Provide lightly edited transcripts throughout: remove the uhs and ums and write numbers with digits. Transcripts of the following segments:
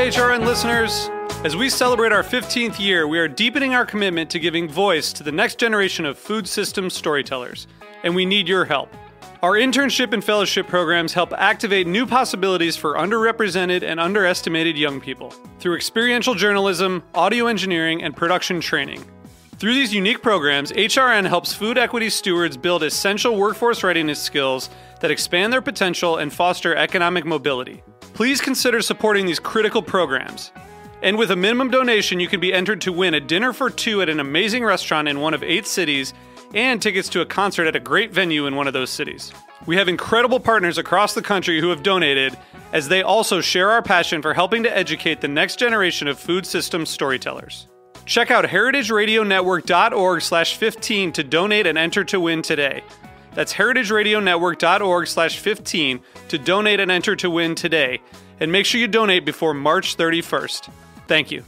HRN listeners. As we celebrate our 15th year, we are deepening our commitment to giving voice to the next generation of food systems storytellers, and we need your help. Our internship and fellowship programs help activate new possibilities for underrepresented and underestimated young people through experiential journalism, audio engineering, and production training. Through these unique programs, HRN helps food equity stewards build essential workforce readiness skills that expand their potential and foster economic mobility. Please consider supporting these critical programs. And with a minimum donation, you can be entered to win a dinner for two at an amazing restaurant in one of 8 cities and tickets to a concert at a great venue in one of those cities. We have incredible partners across the country who have donated, as they also share our passion for helping to educate the next generation of food systems storytellers. Check out heritageradionetwork.org/15 to donate and enter to win today. That's heritageradionetwork.org/15 to donate and enter to win today. And make sure you donate before March 31st. Thank you.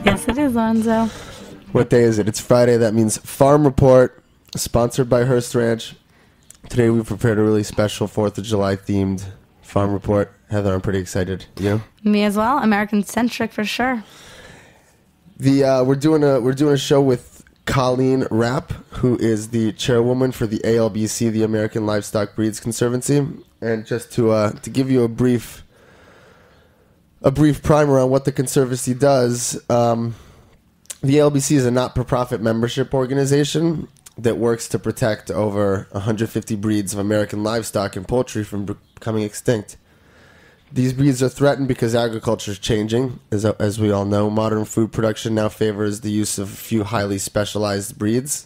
Yes, it is, Lonzo. What day is it? It's Friday. That means Farm Report, sponsored by Hearst Ranch. Today we prepared a really special 4th of July themed Farm Report. Heather, I'm pretty excited. You? Me as well. American-centric for sure. We're doing a show with Callene Rapp, who is the chairwoman for the ALBC, the American Livestock Breeds Conservancy. And just to give you a brief primer on what the Conservancy does, the ALBC is a not-for-profit membership organization that works to protect over 150 breeds of American livestock and poultry from becoming extinct. These breeds are threatened because agriculture is changing. As we all know, modern food production now favors the use of a few highly specialized breeds,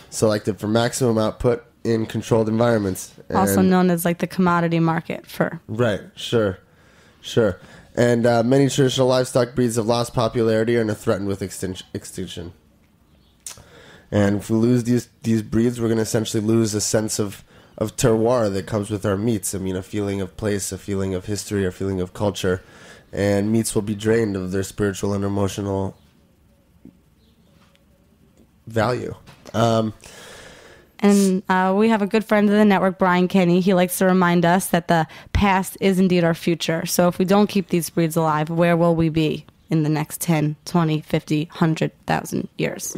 selected for maximum output in controlled environments. Also known as like the commodity market for... Right, sure. And many traditional livestock breeds have lost popularity and are threatened with extinction. And if we lose these breeds, we're going to essentially lose a sense of terroir that comes with our meats. I mean, a feeling of place, a feeling of history, a feeling of culture. And meats will be drained of their spiritual and emotional value. And we have a good friend of the network, Brian Kenny. He likes to remind us that the past is indeed our future. So if we don't keep these breeds alive, where will we be in the next 10, 20, 50, 100,000 years?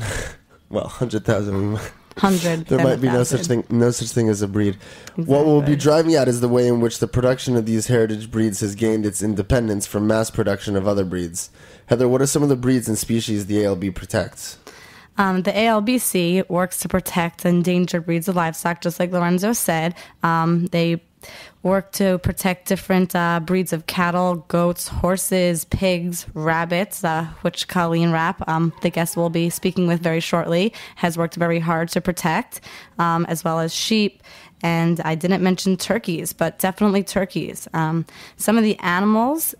Well, 100,000. 100. There might be no such thing as a breed. Exactly. What we'll be driving at is the way in which the production of these heritage breeds has gained its independence from mass production of other breeds. Heather, what are some of the breeds and species the ALB protects? The ALBC works to protect endangered breeds of livestock, just like Lorenzo said. They work to protect different breeds of cattle, goats, horses, pigs, rabbits, which Callene Rapp, the guest we'll be speaking with very shortly, has worked very hard to protect, as well as sheep. And I didn't mention turkeys, but definitely turkeys. Some of the animals...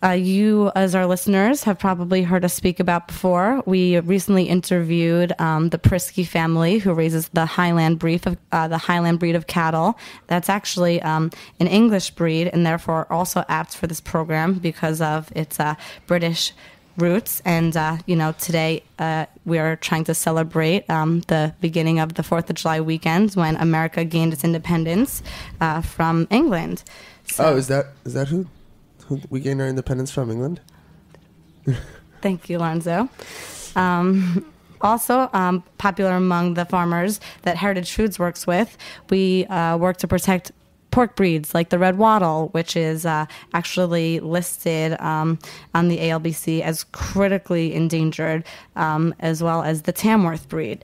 you, as our listeners, have probably heard us speak about before. We recently interviewed the Prisky family, who raises the Highland breed of cattle. That's actually an English breed, and therefore also apt for this program because of its British roots. And today we are trying to celebrate the beginning of the 4th of July weekend when America gained its independence from England. So, is that who? We gained our independence from England? Thank you, Lonzo. Also, popular among the farmers that Heritage Foods works with, we work to protect pork breeds like the red wattle, which is actually listed on the ALBC as critically endangered, as well as the Tamworth breed.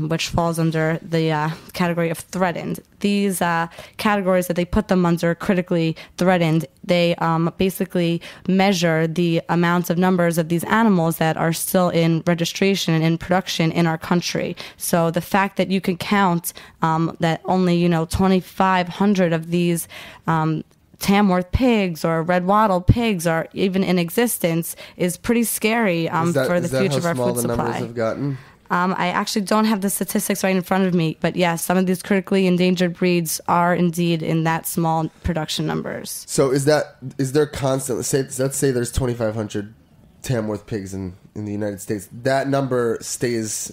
Which falls under the category of threatened. These categories that they put them under, critically threatened, they basically measure the amounts of numbers of these animals that are still in registration and in production in our country. So the fact that you can count that only 2,500 of these Tamworth pigs or red wattle pigs are even in existence is pretty scary for the future of our food supply. Numbers have gotten? I actually don't have the statistics right in front of me, but yes, some of these critically endangered breeds are indeed in that small production numbers. So is there constant? Let's say there's 2,500 Tamworth pigs in the United States. That number stays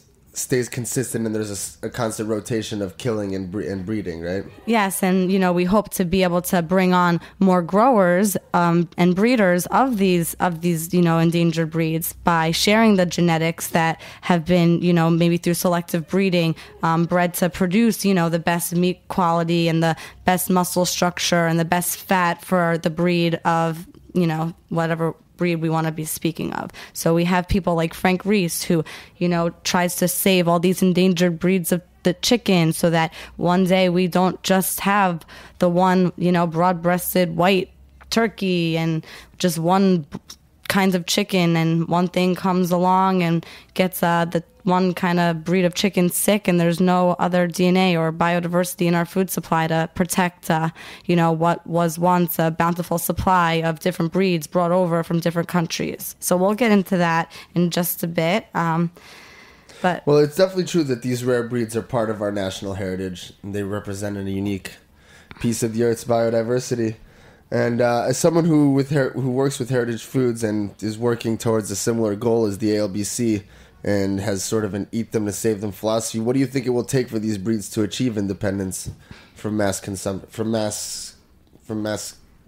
consistent, and there's a constant rotation of killing and breeding, right? Yes, and we hope to be able to bring on more growers and breeders of these endangered breeds by sharing the genetics that have been maybe through selective breeding bred to produce the best meat quality and the best muscle structure and the best fat for the breed of whatever breed we want to be speaking of. So we have people like Frank Reese who, tries to save all these endangered breeds of the chicken so that one day we don't just have the one, broad-breasted white turkey and just one kinds of chicken, and one thing comes along and gets the one kind of breed of chicken sick, and there's no other DNA or biodiversity in our food supply to protect, what was once a bountiful supply of different breeds brought over from different countries. So we'll get into that in just a bit. But it's definitely true that these rare breeds are part of our national heritage, and they represent a unique piece of the Earth's biodiversity. And as someone who works with heritage foods and is working towards a similar goal as the ALBC, and has sort of an eat them to save them philosophy, what do you think it will take for these breeds to achieve independence from mass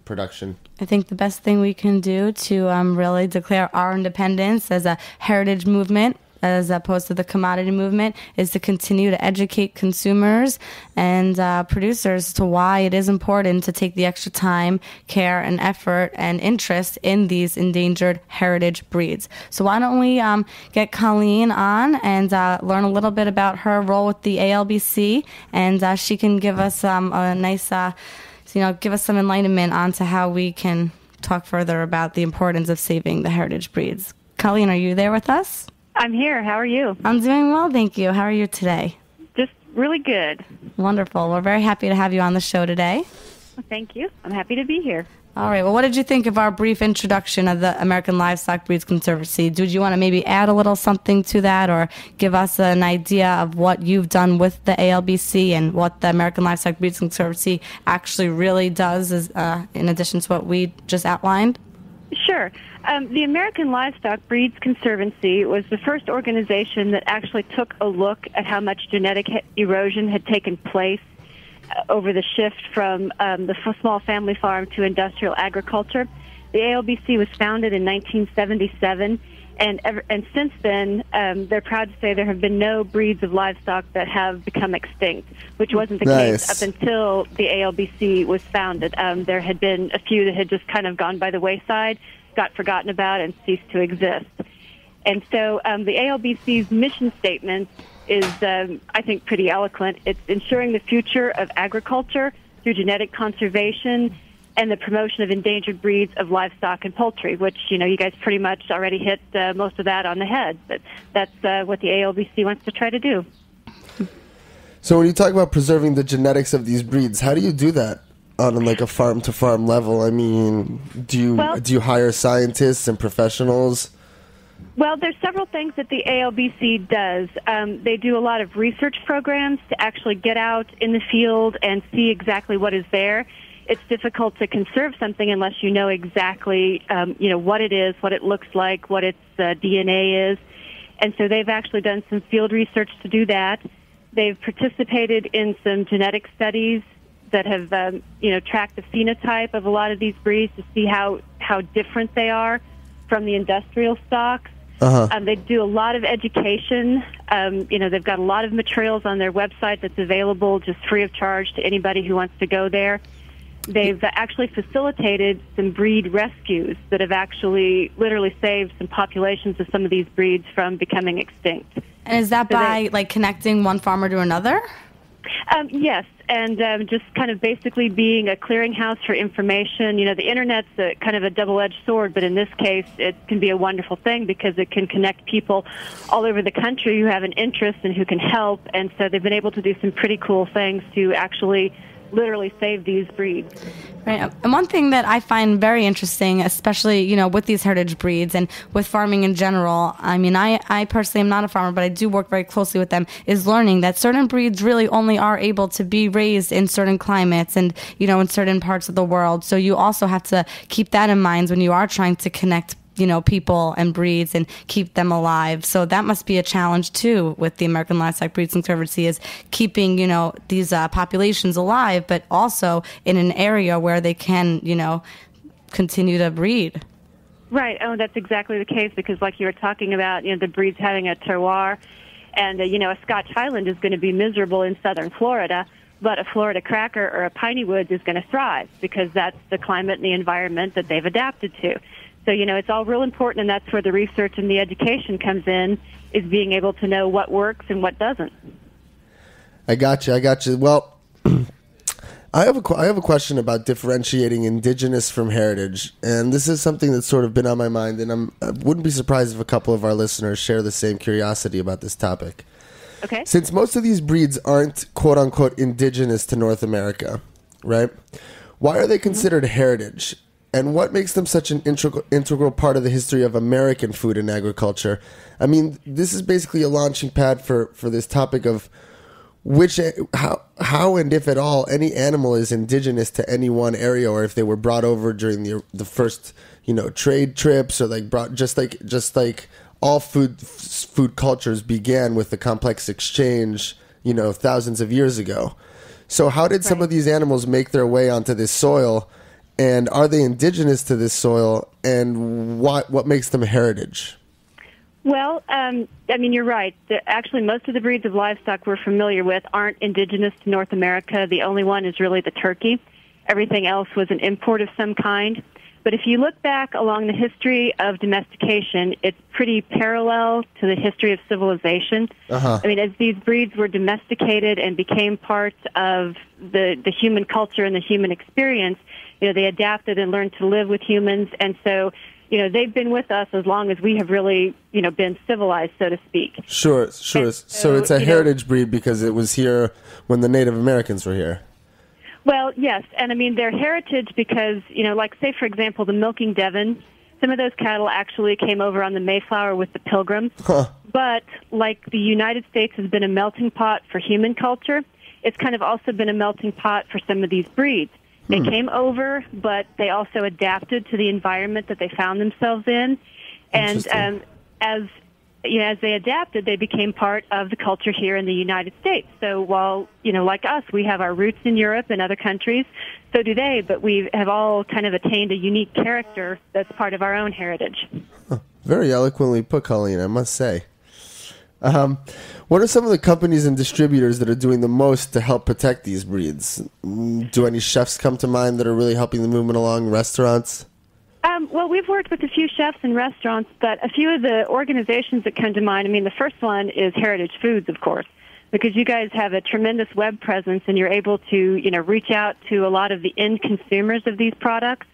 production? I think the best thing we can do to really declare our independence as a heritage movement, as opposed to the commodity movement, is to continue to educate consumers and producers to why it is important to take the extra time, care, and effort and interest in these endangered heritage breeds. So why don't we get Callene on and learn a little bit about her role with the ALBC, and she can give us a nice, give us some enlightenment onto how we can talk further about the importance of saving the heritage breeds. Callene, are you there with us? I'm here. How are you? I'm doing well, thank you. How are you today? Just really good. Wonderful. We're very happy to have you on the show today. Well, thank you. I'm happy to be here. All right. Well, what did you think of our brief introduction of the American Livestock Breeds Conservancy? Did you want to maybe add a little something to that, or give us an idea of what you've done with the ALBC and what the American Livestock Breeds Conservancy actually really does, in addition to what we just outlined? Sure. The American Livestock Breeds Conservancy was the first organization that actually took a look at how much genetic erosion had taken place over the shift from the small family farm to industrial agriculture. The ALBC was founded in 1977, and since then, they're proud to say there have been no breeds of livestock that have become extinct, which wasn't the case up until the ALBC was founded. There had been a few that had just kind of gone by the wayside, got forgotten about, and ceased to exist. And so the ALBC's mission statement is, I think, pretty eloquent. It's ensuring the future of agriculture through genetic conservation and the promotion of endangered breeds of livestock and poultry, which, you guys pretty much already hit most of that on the head. But that's what the ALBC wants to try to do. So when you talk about preserving the genetics of these breeds, how do you do that on like a farm-to-farm level? I mean, do you hire scientists and professionals? Well, there's several things that the ALBC does. They do a lot of research programs to actually get out in the field and see exactly what is there. It's difficult to conserve something unless you know exactly, what it is, what it looks like, what its DNA is. And so they've actually done some field research to do that. They've participated in some genetic studies that have, tracked the phenotype of a lot of these breeds to see how different they are from the industrial stocks. They do a lot of education. They've got a lot of materials on their website that's available just free of charge to anybody who wants to go there. They've actually facilitated some breed rescues that have actually literally saved some populations of some of these breeds from becoming extinct. And is that by connecting one farmer to another? Yes, and just kind of basically being a clearinghouse for information. The Internet's kind of a double-edged sword, but in this case, it can be a wonderful thing because it can connect people all over the country who have an interest and who can help. And so they've been able to do some pretty cool things to actually literally save these breeds. Right. And one thing that I find very interesting, especially, with these heritage breeds and with farming in general, I mean, I personally am not a farmer, but I do work very closely with them, is learning that certain breeds really only are able to be raised in certain climates and, in certain parts of the world. So you also have to keep that in mind when you are trying to connect people and breeds and keep them alive. So that must be a challenge too with the American Livestock Breeds Conservancy, is keeping, these populations alive, but also in an area where they can, continue to breed. Right. Oh, that's exactly the case, because like you were talking about, the breeds having a terroir, and, a Scotch Highland is going to be miserable in southern Florida, but a Florida Cracker or a Piney Woods is going to thrive because that's the climate and the environment that they've adapted to. So, it's all real important, and that's where the research and the education comes in, is being able to know what works and what doesn't. I got you. Well, I have a question about differentiating indigenous from heritage, and this is something that's sort of been on my mind, and I wouldn't be surprised if a couple of our listeners share the same curiosity about this topic. Okay. Since most of these breeds aren't quote-unquote indigenous to North America, right, why are they considered heritage? And what makes them such an integral part of the history of American food and agriculture? I mean, this is basically a launching pad for this topic of how and if at all any animal is indigenous to any one area, or if they were brought over during the first trade trips, or brought just like all food cultures began with the complex exchange thousands of years ago. So how did some of these animals make their way onto this soil, and are they indigenous to this soil, and what makes them heritage? Well, you're right. Actually, most of the breeds of livestock we're familiar with aren't indigenous to North America. The only one is really the turkey. Everything else was an import of some kind. But if you look back along the history of domestication, it's pretty parallel to the history of civilization. Uh-huh. As these breeds were domesticated and became part of the human culture and the human experience, they adapted and learned to live with humans. And so, they've been with us as long as we have really, been civilized, so to speak. Sure. And so it's a heritage breed because it was here when the Native Americans were here. Well, yes, and their heritage because, say, for example, the milking Devon, some of those cattle actually came over on the Mayflower with the Pilgrims. Huh. But like the United States has been a melting pot for human culture, it's kind of also been a melting pot for some of these breeds. They came over, but they also adapted to the environment that they found themselves in. And as they adapted, they became part of the culture here in the United States. So while, like us, we have our roots in Europe and other countries, so do they, but we have all kind of attained a unique character that's part of our own heritage. Very eloquently put, Colleen, I must say. What are some of the companies and distributors that are doing the most to help protect these breeds? Do any chefs come to mind that are really helping the movement along? Restaurants? Well, we've worked with a few chefs and restaurants, but a few of the organizations that come to mind, the first one is Heritage Foods, of course, because you guys have a tremendous web presence and you're able to, reach out to a lot of the end consumers of these products,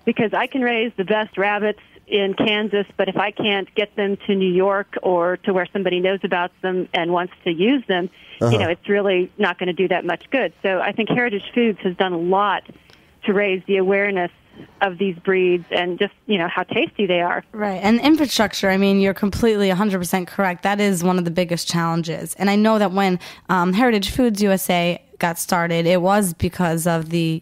because I can raise the best rabbits in Kansas, but if I can't get them to New York or to where somebody knows about them and wants to use them, it's really not going to do that much good. So I think Heritage Foods has done a lot to raise the awareness of these breeds and just, how tasty they are. Right. And infrastructure, you're completely 100% correct. That is one of the biggest challenges. And I know that when Heritage Foods USA got started, it was because of the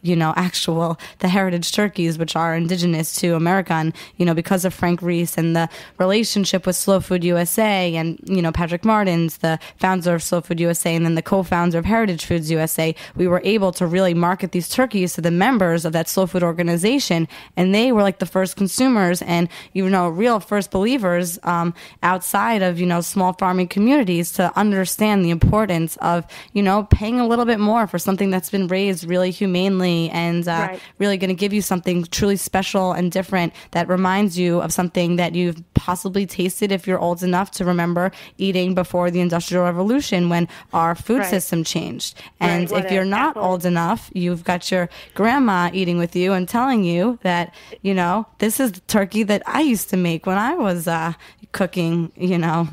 heritage turkeys, which are indigenous to America, and because of Frank Reese and the relationship with Slow Food USA and Patrick Martins, the founder of Slow Food USA, and then the co-founder of Heritage Foods USA, we were able to really market these turkeys to the members of that Slow Food organization, and they were like the first consumers and real first believers outside of small farming communities to understand the importance of paying a little bit more for something that's been raised really humanely and really going to give you something truly special and different that reminds you of something that you've possibly tasted if you're old enough to remember eating before the Industrial Revolution when our food system changed. And if you're not old enough, you've got your grandma eating with you and telling you that, this is the turkey that I used to make when I was cooking,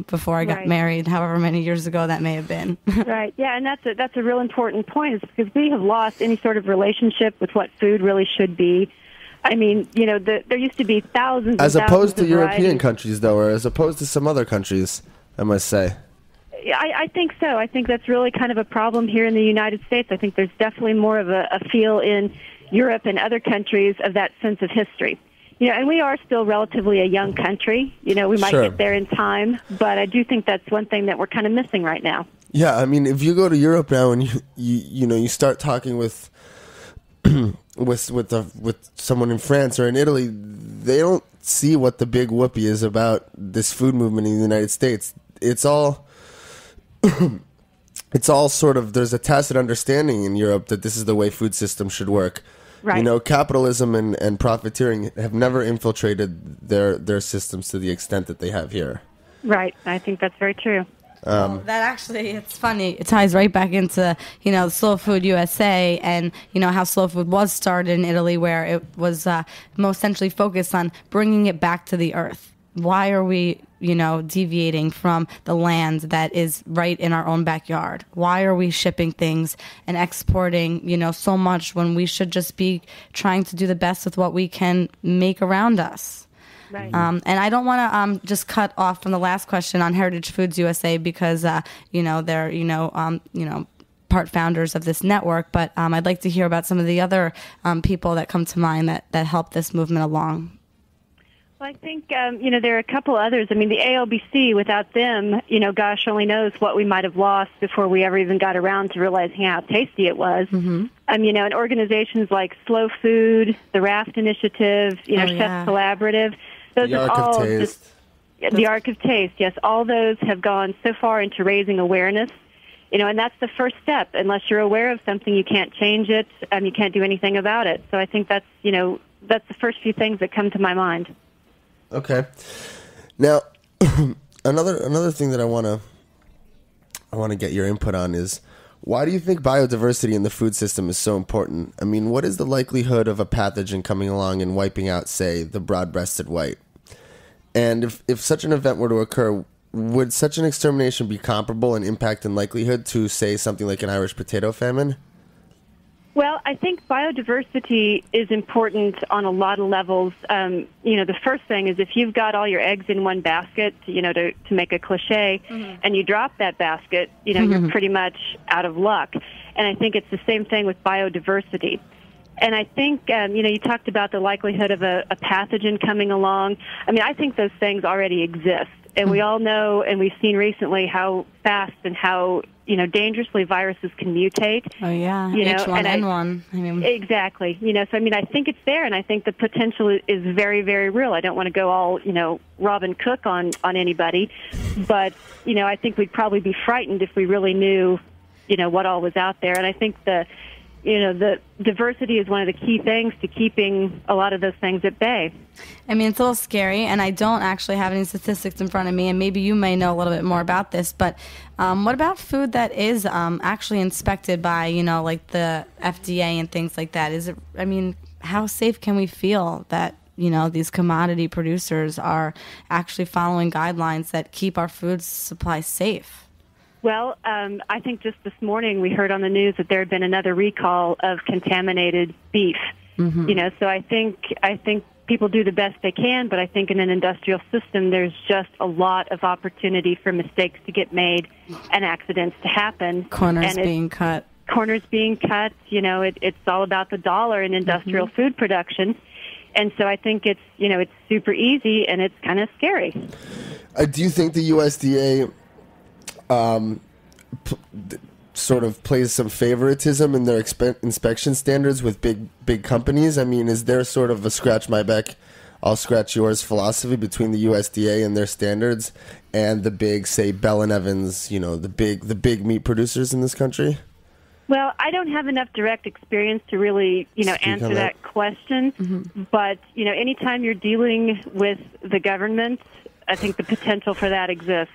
before I got married, however many years ago that may have been. Right. Yeah, and that's a real important point, is because we have lost any sort of relationship with what food really should be. There used to be thousands as and opposed thousands to of European varieties. countries, though, or as opposed to some other countries, I must say. I think so. I think that's really kind of a problem here in the United States. I think there's definitely more of a feel in Europe and other countries of that sense of history. And we are still relatively a young country. We might Sure. get there in time, but I do think that's one thing that we're kind of missing right now. Yeah, I mean, if you go to Europe now and you start talking with with someone in France or in Italy, they don't see what the big whoopee is about this food movement in the United States. It's all sort of, there's a tacit understanding in Europe that this is the way food systems should work. Right. Capitalism and profiteering have never infiltrated their systems to the extent that they have here. Right. I think that's very true. Well, that actually, it's funny. It ties right back into, Slow Food USA and, how slow food was started in Italy, where it was most essentially focused on bringing it back to the earth. Why are we, deviating from the land that is right in our own backyard? Why are we shipping things and exporting, so much when we should just be trying to do the best with what we can make around us? Right. And I don't want to just cut off from the last question on Heritage Foods USA because they're part founders of this network. But I'd like to hear about some of the other people that come to mind that help this movement along. Well, I think there are a couple others. I mean, the ALBC. Without them, gosh only knows what we might have lost before we ever even got around to realizing how tasty it was. Mm-hmm. And organizations like Slow Food, the Raft Initiative, Chefs Collaborative. Those The are Ark of all Taste. the Ark of Taste. Yes, all those have gone so far into raising awareness. And that's the first step. Unless you're aware of something, you can't change it. You can't do anything about it. So I think that's the first few things that come to my mind. Okay. Now, another thing that I want to get your input on is, why do you think biodiversity in the food system is so important? I mean, what is the likelihood of a pathogen coming along and wiping out, say, the broad-breasted white? And if such an event were to occur, would such an extermination be comparable in impact and likelihood to, say, something like an Irish potato famine? Well, I think biodiversity is important on a lot of levels. The first thing is if you've got all your eggs in one basket, to make a cliche, and you drop that basket, you're pretty much out of luck. And I think it's the same thing with biodiversity. And I think, you talked about the likelihood of a pathogen coming along. I mean, I think those things already exist. And we all know, and we've seen recently how fast and how, dangerously viruses can mutate. Oh, yeah, H1N1. Exactly. So, I think it's there, and I think the potential is very, very real. I don't want to go all, Robin Cook on anybody, but, I think we'd probably be frightened if we really knew, what all was out there. And I think the diversity is one of the key things to keeping a lot of those things at bay. It's a little scary, and I don't actually have any statistics in front of me, and maybe you may know a little bit more about this, but what about food that is actually inspected by, like the FDA and things like that? How safe can we feel that, these commodity producers are actually following guidelines that keep our food supply safe? Well, I think just this morning we heard on the news that there had been another recall of contaminated beef. Mm-hmm. So I think people do the best they can, but I think in an industrial system there's just a lot of opportunity for mistakes to get made and accidents to happen. Corners being cut. It's all about the dollar in industrial food production. And so I think it's super easy and it's kind of scary. Do you think the USDA sort of plays some favoritism in their inspection standards with big companies? Is there sort of a scratch my back, I'll scratch yours philosophy between the USDA and their standards and the big, say, Bell and Evans, the big meat producers in this country? Well, I don't have enough direct experience to really, answer that question. Mm-hmm. But, anytime you're dealing with the government, I think the potential for that exists.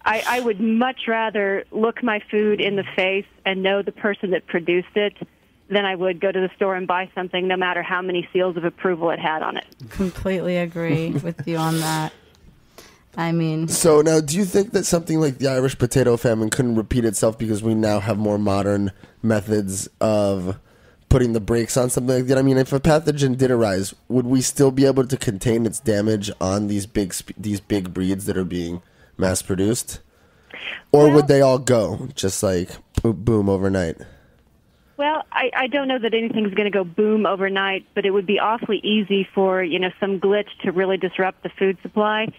I would much rather look my food in the face and know the person that produced it than I would go to the store and buy something no matter how many seals of approval it had on it. Completely agree with you on that. So now, do you think that something like the Irish potato famine couldn't repeat itself because we now have more modern methods of putting the brakes on something like that? If a pathogen did arise, would we still be able to contain its damage on these big breeds that are being mass produced, or would they all go just like boom overnight? Well, I don't know that anything's going to go boom overnight, but it would be awfully easy for, some glitch to really disrupt the food supply.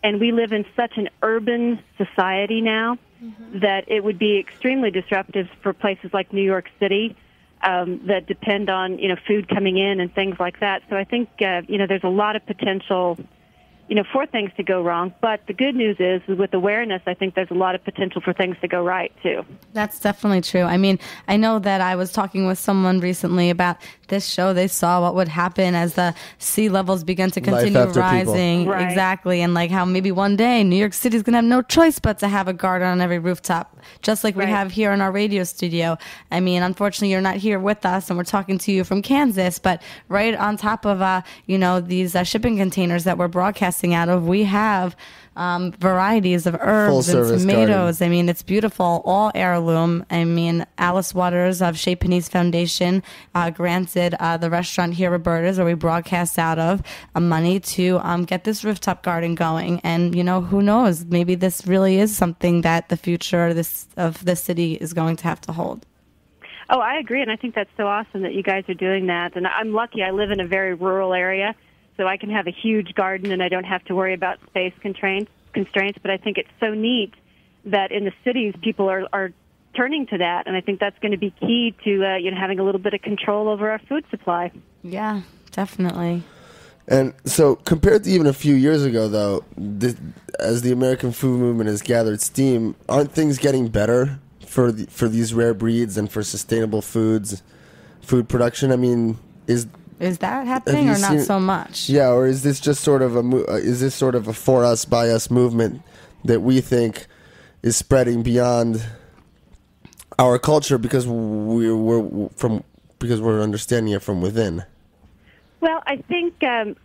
And we live in such an urban society now that it would be extremely disruptive for places like New York City that depend on, food coming in and things like that. So I think, there's a lot of potential for things to go wrong. But the good news is with awareness, I think there's a lot of potential for things to go right, too. That's definitely true. I mean, I know that I was talking with someone recently about this show. They saw what would happen as the sea levels began to continue rising. Right. Exactly. And like how maybe one day New York City is going to have no choice but to have a garden on every rooftop, just like we have here in our radio studio. I mean, unfortunately, you're not here with us and we're talking to you from Kansas, but right on top of, these shipping containers that we're broadcasting out of, we have varieties of herbs and tomatoes. Garden. I mean, it's beautiful, all heirloom. I mean, Alice Waters of Chez Panisse Foundation granted the restaurant here, Roberta's, where we broadcast out of, money to get this rooftop garden going. And, who knows? Maybe this really is something that the future of the city is going to have to hold. Oh, I agree, and I think that's so awesome that you guys are doing that. And I'm lucky. I live in a very rural area, so I can have a huge garden and I don't have to worry about space constraints. But I think it's so neat that in the cities people are turning to that, and I think that's going to be key to having a little bit of control over our food supply. Yeah, definitely. And so compared to even a few years ago, though, as the American food movement has gathered steam, aren't things getting better for these rare breeds and for sustainable food production? I mean, is that happening or not so much? Yeah, or is this just sort of a for us by us movement that we think is spreading beyond our culture because we're understanding it from within? Well, I think the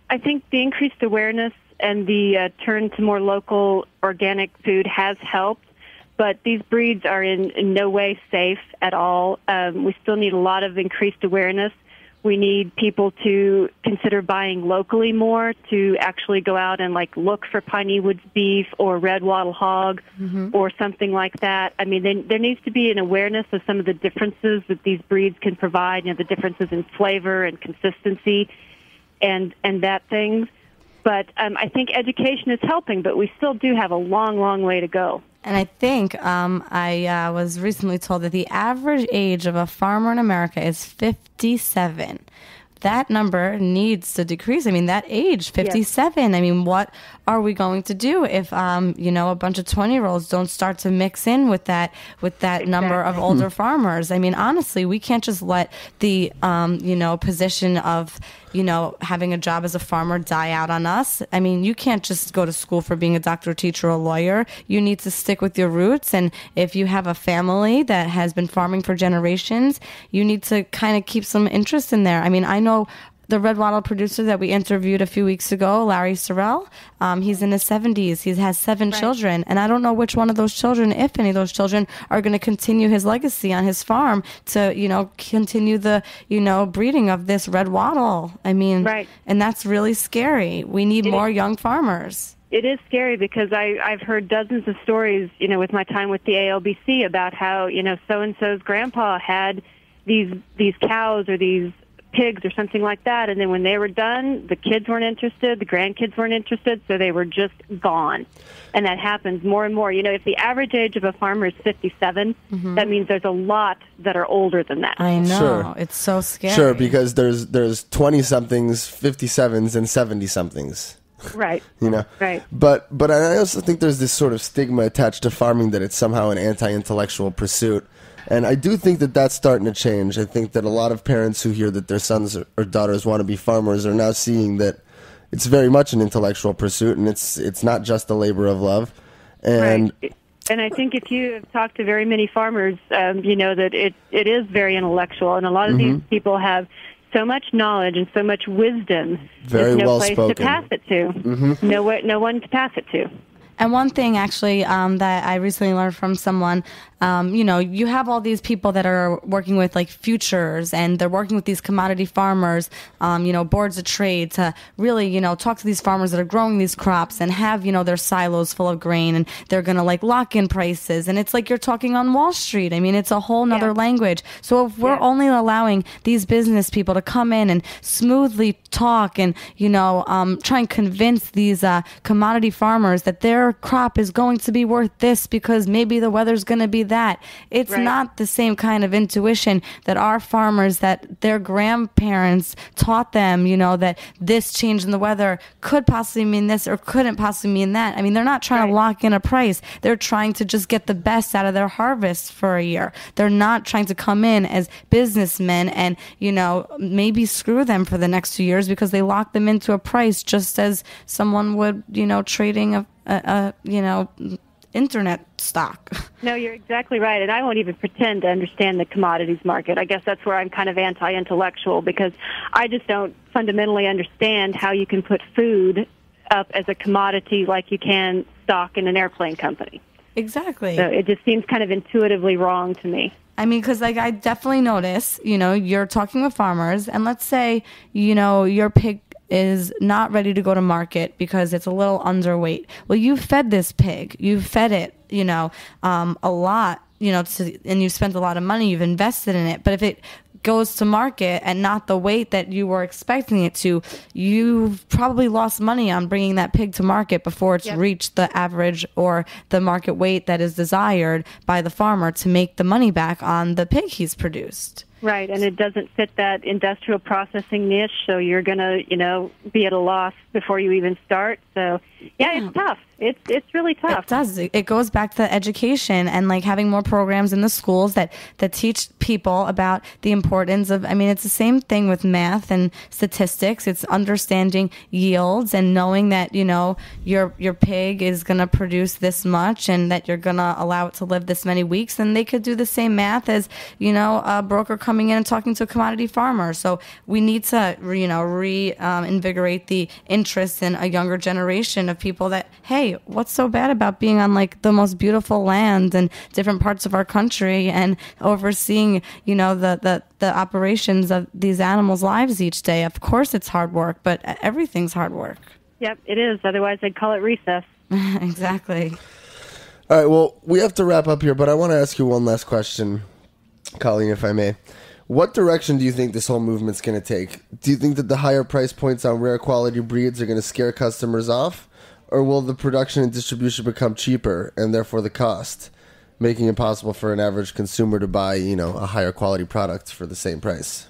increased awareness and the turn to more local organic food has helped. But these breeds are in no way safe at all. We still need a lot of increased awareness. We need people to consider buying locally more, to actually go out and look for Piney Woods beef or red wattle hog or something like that. I mean, there needs to be an awareness of some of the differences that these breeds can provide, the differences in flavor and consistency and that things. But I think education is helping, but we still do have a long, long way to go. And I think I was recently told that the average age of a farmer in America is 57. That number needs to decrease. I mean, that age, 57. Yes. I mean, what are we going to do if, a bunch of 20-year-olds don't start to mix in with that number of older farmers? I mean, honestly, we can't just let the, position of, having a job as a farmer die out on us. I mean, you can't just go to school for being a doctor, teacher, or lawyer. You need to stick with your roots. And if you have a family that has been farming for generations, you need to kind of keep some interest in there. I mean, I know the red wattle producer that we interviewed a few weeks ago, Larry Sorrell, he's in his 70s. He has 7 children. And I don't know which one of those children, if any of those children, are going to continue his legacy on his farm to, continue the, breeding of this red wattle. I mean, and that's really scary. We need more young farmers. It is scary because I've heard dozens of stories, with my time with the ALBC about how, so-and-so's grandpa had these cows or these pigs or something like that, and then when they were done, the kids weren't interested, the grandkids weren't interested, so they were just gone. And that happens more and more. If the average age of a farmer is 57, that means there's a lot that are older than that. I know. Sure. It's so scary. Sure, because there's 20-somethings, 57s, and 70-somethings. Right. Right. But I also think there's this sort of stigma attached to farming that it's somehow an anti-intellectual pursuit. And I do think that that's starting to change. I think that a lot of parents who hear that their sons or daughters want to be farmers are now seeing that it's very much an intellectual pursuit, and it's not just a labor of love. And And I think if you have talked to very many farmers, you know that it is very intellectual, and a lot of these people have so much knowledge and so much wisdom. Very There's no well place spoken. to pass it to. No one to pass it to. And one thing actually that I recently learned from someone, you have all these people that are working with like futures, and they're working with these commodity farmers, boards of trade to really, talk to these farmers that are growing these crops and have, their silos full of grain, and they're going to like lock in prices. And it's like you're talking on Wall Street. I mean, it's a whole nother language. So if we're only allowing these business people to come in and smoothly talk and, try and convince these commodity farmers that their crop is going to be worth this because maybe the weather's going to be that. It's not the same kind of intuition that our farmers, that their grandparents taught them, that this change in the weather could possibly mean this or couldn't possibly mean that. I mean, they're not trying to lock in a price. They're trying to just get the best out of their harvest for a year. They're not trying to come in as businessmen and, maybe screw them for the next 2 years because they lock them into a price just as someone would, trading a internet stock. No, you're exactly right. And I won't even pretend to understand the commodities market. I guess that's where I'm kind of anti-intellectual, because I just don't fundamentally understand how you can put food up as a commodity like you can stock in an airplane company. Exactly. So it just seems kind of intuitively wrong to me. I mean, because like I definitely notice, you're talking with farmers, and let's say, your pig is not ready to go to market because it's a little underweight. Well, you fed this pig. You fed it, a lot, and you've spent a lot of money. You've invested in it. But if it goes to market and not the weight that you were expecting it to, you've probably lost money on bringing that pig to market before it's reached the average or the market weight that is desired by the farmer to make the money back on the pig he's produced. Right, and it doesn't fit that industrial processing niche, so you're going to, be at a loss before you even start. So, it's tough. It's really tough. It does. It goes back to education and like having more programs in the schools that teach people about the importance of, it's the same thing with math and statistics. It's understanding yields and knowing that, your pig is going to produce this much and that you're going to allow it to live this many weeks. And they could do the same math as, a broker coming in and talking to a commodity farmer. So we need to, reinvigorate the interest in a younger generation of people that, hey, what's so bad about being on like the most beautiful land and different parts of our country and overseeing, the operations of these animals' lives each day? Of course it's hard work, but everything's hard work. Yep, it is. Otherwise they'd call it recess. Exactly. All right, well, we have to wrap up here, but I want to ask you one last question, Callene, if I may. What direction do you think this whole movement's going to take? Do you think that the higher price points on rare quality breeds are going to scare customers off? Or will the production and distribution become cheaper and therefore the cost, making it possible for an average consumer to buy, a higher quality product for the same price?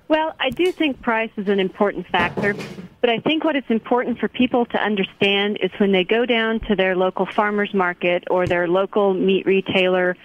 Well, I do think price is an important factor, but I think what it's important for people to understand is when they go down to their local farmer's market or their local meat retailer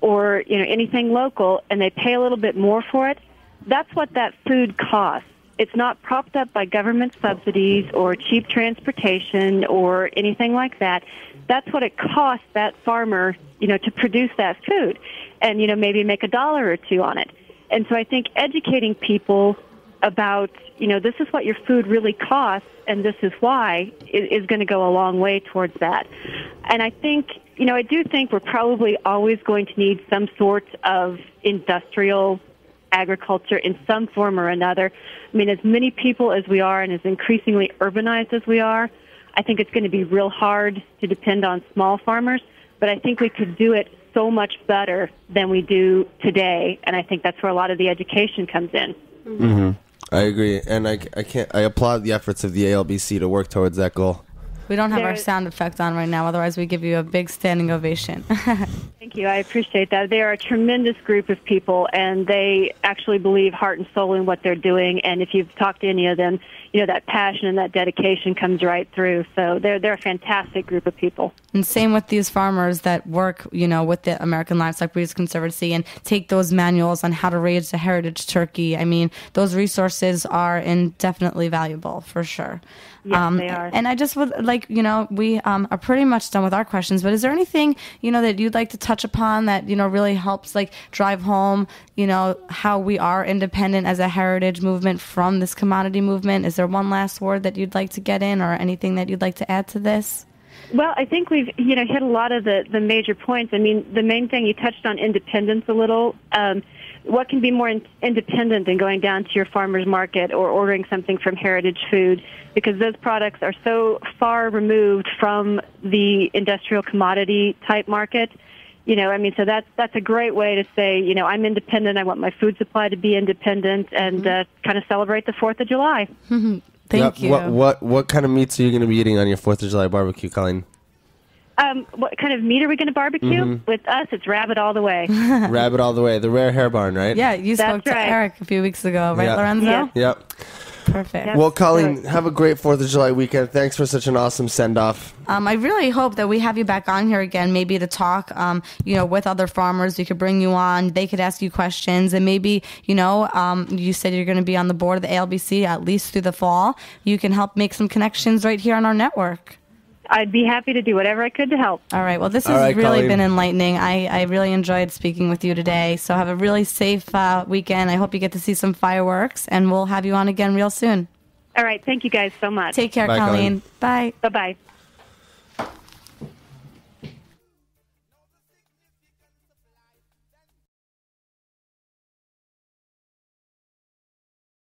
or, anything local, and they pay a little bit more for it, that's what that food costs. It's not propped up by government subsidies or cheap transportation or anything like that. That's what it costs that farmer, to produce that food and, maybe make $1 or $2 on it. And so I think educating people about, this is what your food really costs and this is why is going to go a long way towards that. And I think, I do think we're probably always going to need some sort of industrial agriculture in some form or another. As many people as we are and as increasingly urbanized as we are, I think it's going to be real hard to depend on small farmers, but I think we could do it so much better than we do today, and I think that's where a lot of the education comes in. Mm-hmm. I agree, and I applaud the efforts of the ALBC to work towards that goal. We don't have our sound effect on right now, otherwise we give you a big standing ovation. Thank you. I appreciate that. They are a tremendous group of people, and they actually believe heart and soul in what they're doing. And if you've talked to any of them, that passion and that dedication comes right through. So they're a fantastic group of people. And same with these farmers that work, with the American Livestock Breeders Conservancy and take those manuals on how to raise a heritage turkey. Those resources are indefinitely valuable for sure. Yes, they are. And I just would like, we are pretty much done with our questions, but is there anything, that you'd like to touch upon that, really helps drive home, how we are independent as a heritage movement from this commodity movement? Is there one last word that you'd like to get in or anything that you'd like to add to this? Well, I think we've hit a lot of the major points. I mean, the main thing, you touched on independence a little. What can be more independent than going down to your farmer's market or ordering something from Heritage Food? Because those products are so far removed from the industrial commodity type market. So that's a great way to say, I'm independent. I want my food supply to be independent, and kind of celebrate the 4th of July. Thank you. What kind of meats are you going to be eating on your 4th of July barbecue, Colleen? What kind of meat are we going to barbecue? With us, it's rabbit all the way. Rabbit all the way. The Rare Hair Barn, right? Yeah, you spoke to Eric a few weeks ago, right, Lorenzo? Yeah. Yep. Perfect. Yep. Well, Colleen, have a great 4th of July weekend. Thanks for such an awesome send-off. I really hope that we have you back on here again, maybe to talk, with other farmers. We could bring you on. They could ask you questions. And maybe, you said you're going to be on the board of the ALBC at least through the fall. You can help make some connections right here on our network. I'd be happy to do whatever I could to help. All right. Well, this has really Colleen. been enlightening. I really enjoyed speaking with you today. So have a really safe weekend. I hope you get to see some fireworks, and we'll have you on again real soon. All right. Thank you guys so much. Take care, Bye, Colleen. Colleen. Bye. Bye-bye.